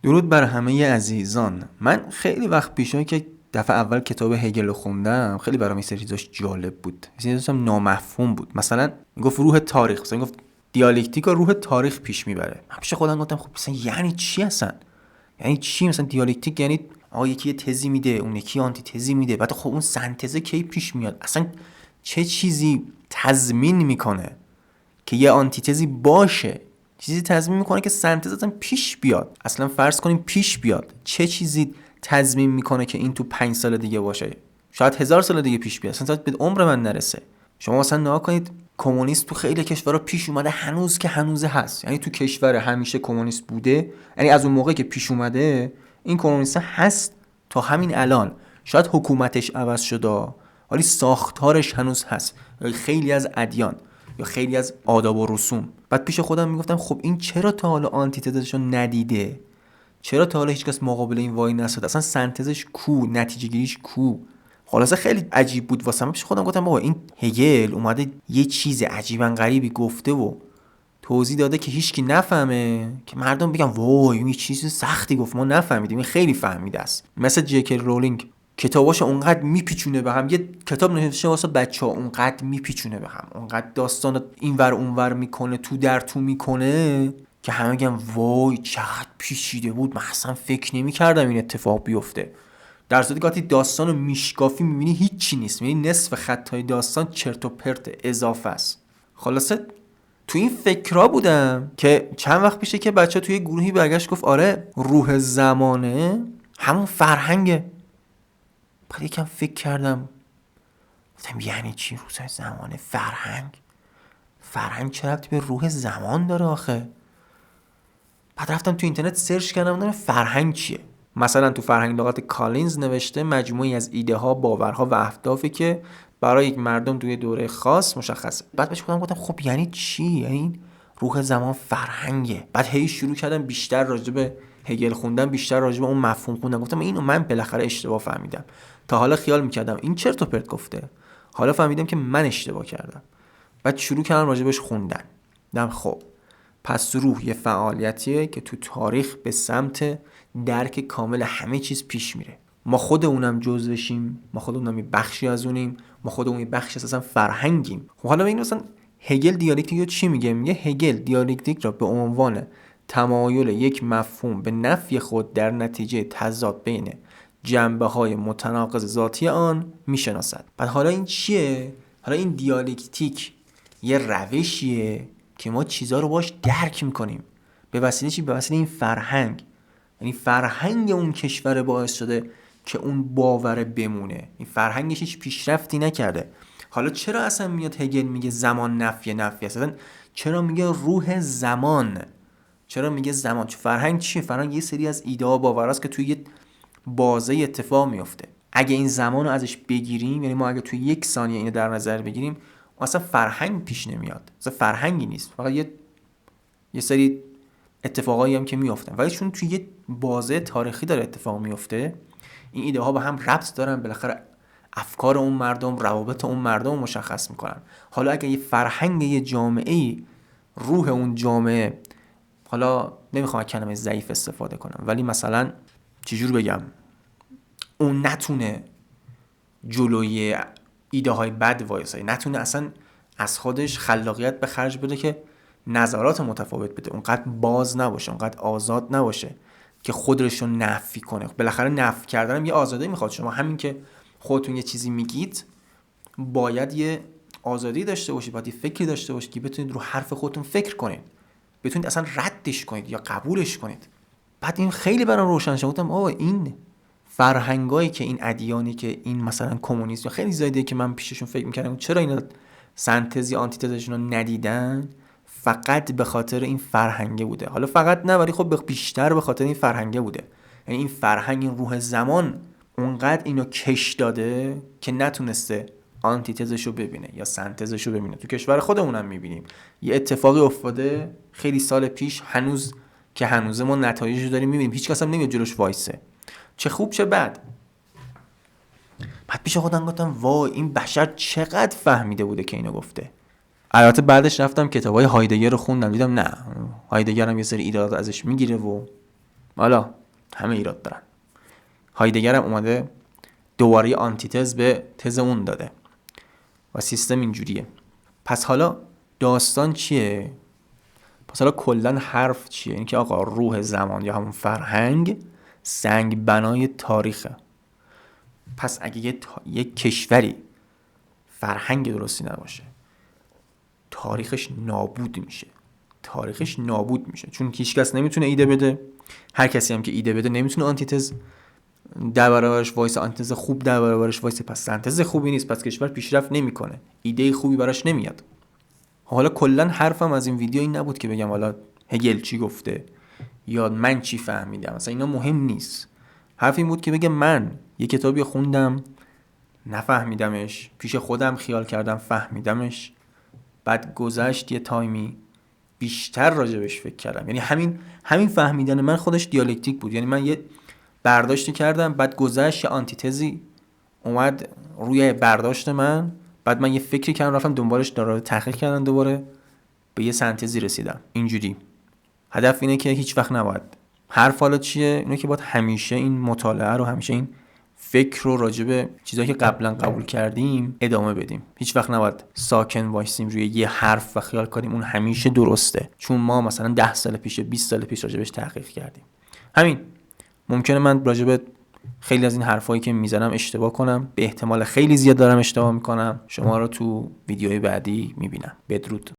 درود بر همه عزیزان. من خیلی وقت پیشه که دفعه اول کتاب هگل رو خوندم، خیلی برام این سری چیزاش جالب بود، چیزاش نامفهوم بود. مثلا گفت روح تاریخ، مثلا گفت دیالکتیک و روح تاریخ پیش میبره. من پیش خودم گفتم خب مثلا یعنی چی اصلا؟ یعنی چی مثلا دیالکتیک؟ یعنی آقا یکی تزی میده، اون یکی آنتی تزی میده، بعد خب اون سنتز کی پیش میاد؟ اصلا چه چیزی تضمین میکنه که یه آنتی تزی باشه؟ چیزی تضمین میکنه که سنتز اصلا پیش بیاد؟ اصلا فرض کنیم پیش بیاد، چه چیزی تضمین میکنه که این تو 5 سال دیگه باشه؟ شاید 1000 سال دیگه پیش بیاد، اصلا به عمر من نرسه. شما مثلا نگاه کنید، کمونیست تو خیلی کشورها پیش اومده، هنوز که هنوز هست. یعنی تو کشور همیشه کمونیست بوده، یعنی از اون موقع که پیش اومده این کمونیست هست تا همین الان. شاید حکومتش عوض شده ولی ساختارش هنوز هست. خیلی از ادیان یا خیلی از آداب و رسوم. بعد پیش خودم میگفتم خب این چرا تا حالا آنتیتزشو ندیده؟ چرا تا حالا هیچکس مقابل این وای نستاد؟ اصلا سنتزش کو، نتیجه گیریش کو؟ خلاصه خیلی عجیب بود واسم. پیش خودم گفتم بابا این هگل اومده یه چیز عجیبا غریبی گفته و توضیح داده که هیچکی نفهمه، که مردم بگن وای این چیز سختی گفت ما نفهمیدیم. این خیلی فهمیده است. مثل جی.کی رولینگ کتاباشو اونقدر میپیچونه به هم، یه کتاب نوشته واسه بچه‌ها اونقدر میپیچونه به هم، اونقدر داستان اینور اونور میکنه، تو در تو میکنه که همه میگن وای چقدر پیچیده بود، من اصلا فکر نمی‌کردم این اتفاق بیفته. در صورتی که وقتی داستانو میشکافی میبینی هیچی نیست، میبینی نصف خطای داستان چرت و پرت اضافه است. خلاصه تو این فکرها بودم که چند وقت پیشه که بچه توی گروهی برگشت گفت آره روح زمانه همون فرهنگه. بعد یکم فکر کردم، گفتم یعنی چی روح زمانه؟ فرهنگ چه ربطی به روح زمان داره آخه؟ بعد رفتم تو اینترنت سرچ کردم فرهنگ چیه. مثلا تو فرهنگ لغات کالینز نوشته مجموعی از ایده ها، باورها و اهدافی که برای یک مردم توی دوره خاص مشخصه. بعد بهش گفتم خب یعنی چی؟ یعنی روح زمان فرهنگه. بعد هی شروع کردم بیشتر راجع به هگل خوندم، بیشتر راجع به اون مفهوم خوندم. گفتم اینو من بالاخره اشتباه فهمیدم. تا حالا خیال میکردم این چرت و پرت گفته، حالا فهمیدم که من اشتباه کردم. بعد شروع کردم راجع بهش خوندن. دیدم خب پس روح یه فعالیتیه که تو تاریخ به سمت درک کامل همه چیز پیش میره. ما خود اونم جزوشیم، ما خود اونم یه بخشی از اونیم، ما خود اون یه بخشی اساسا فرهنگیم. خب حالا ببین مثلا هگل دیالکتیک رو چی میگه؟ میگه هگل دیالکتیک را به عنوان تمایل یک مفهوم به نفی خود در نتیجه تضاد بین جنبه‌های متناقض ذاتی آن میشناسد. بعد حالا این چیه؟ حالا این دیالکتیک یه روشیه که ما چیزا رو باش درک میکنیم. به وسیله چی؟ به وسیله این فرهنگ. یعنی فرهنگ اون کشور باعث شده که اون باور بمونه. این فرهنگش هیچ پیشرفتی نکرده. حالا چرا اصلا میاد هگل میگه زمان نفی اصلا چرا میگه روح زمان؟ چرا میگه زمان؟ چون فرهنگ چیه؟ فرهنگ یه سری از ایده ها باوراست که توی یه بازه اتفاق میفته. اگه این زمان رو ازش بگیریم، یعنی ما اگه توی 1 ثانیه اینو در نظر بگیریم، اصلا فرهنگ پیش نمیاد. اصلا فرهنگی نیست، فقط یه سری اتفاقایی هم که میافتن، ولی چون توی یه بازه تاریخی داره اتفاق میفته، این ایده ها با هم ربط دارن، بالاخره افکار اون مردم، روابط اون مردم مشخص میکنن. حالا اگه یه فرهنگ یه جامعه‌ای، روح اون جامعه، حالا نمیخوام کلمه ضعیف استفاده کنم، ولی مثلا چجور بگم، اون نتونه جلوی ایده های بد وایسه، نتونه اصلا از خودش خلاقیت به خرج بده که نظرات متفاوت بده، اونقدر باز نباشه، اونقدر آزاد نباشه که خودش رو نفی کنه. بالاخره نفی کردن هم یه آزادی میخواد. شما همین که خودتون یه چیزی میگید باید یه آزادی داشته باشید، باید یه فکری داشته باشید که بتونید رو حرف خودتون فکر کنید، بتونید اصلا ردش کنید یا قبولش کنید. بعد این خیلی برام روشن شد. گفتم این فرهنگایی که این ادیانی که این مثلا کمونیسم خیلی زیاده که من پیششون فکر میکردم چرا اینا سنتز یا آنتیتزشون رو ندیدن، فقط به خاطر این فرهنگه بوده. حالا فقط نه، ولی خب بیشتر به خاطر این فرهنگه بوده. یعنی این فرهنگ، این روح زمان اونقدر اینو کش داده که نتونسته آنتیتزشو ببینه یا سنتزشو ببینه. تو کشور خودمونم میبینیم یه اتفاقی افتاده خیلی سال پیش، هنوز که هنوز ما نتایجشو داریم میبینیم، هیچ کس هم نمیاد جلوش وایسه، چه خوب چه بد. بعد پیش خودم گفتم وای این بشر چقدر فهمیده بوده که اینو گفته. البته بعدش رفتم کتابای هایدگر رو خوندم، دیدم نه، هایدگر هم یه سری ایده‌ات ازش میگیره و حالا همه ایراد دارن. هایدگر هم اومده دوباره آنتیتز به تز اون داده و سیستم اینجوریه. پس حالا داستان چیه؟ پس حالا کلن حرف چیه؟ این که آقا روح زمان یا همون فرهنگ سنگ بنای تاریخه. پس اگه یک کشوری فرهنگ درستی نباشه، تاریخش نابود میشه. چون هیچ کس نمیتونه ایده بده. هر کسی هم که ایده بده نمیتونه آنتیتز در برابرش وایس، آنتیتز خوب در برابرش وایس. پس سنتز خوبی نیست، پس کشور پیشرفت نمیکنه، ایده خوبی براش نمیاد. حالا کلا حرفم از این ویدیو این نبود که بگم حالا هگل چی گفته یا من چی فهمیدم، مثلا اینا مهم نیست. حرف این بود که بگم من یه کتابی خوندم نفهمیدمش، پیش خودم خیال کردم فهمیدمش، بعد گذشت یه تایمی بیشتر راجبش فکر کردم. یعنی همین فهمیدن من خودش دیالکتیک بود. یعنی من یه برداشتی کردم، بعد گذشت یه آنتیتزی اومد روی برداشت من، بعد من یه فکری کردم رفتم دنبالش داره تحقیق کردم، دوباره به یه سنتزی رسیدم. اینجوری هدف اینه که هیچ وقت نباید حرف حالا چیه، اینه که باید همیشه این مطالعه رو، همیشه این فکر رو راجب چیزایی که قبلا قبول کردیم ادامه بدیم. هیچ وقت نباید ساکن وایسیم روی یه حرف و خیال کنیم اون همیشه درسته چون ما مثلا 10 سال پیش 20 سال پیش راجبش تحقیق کردیم. همین. ممکنه من راجب خیلی از این حرفایی که میزنم اشتباه کنم، به احتمال خیلی زیاد دارم اشتباه میکنم. شما رو تو ویدیوهای بعدی میبینم. بدرود.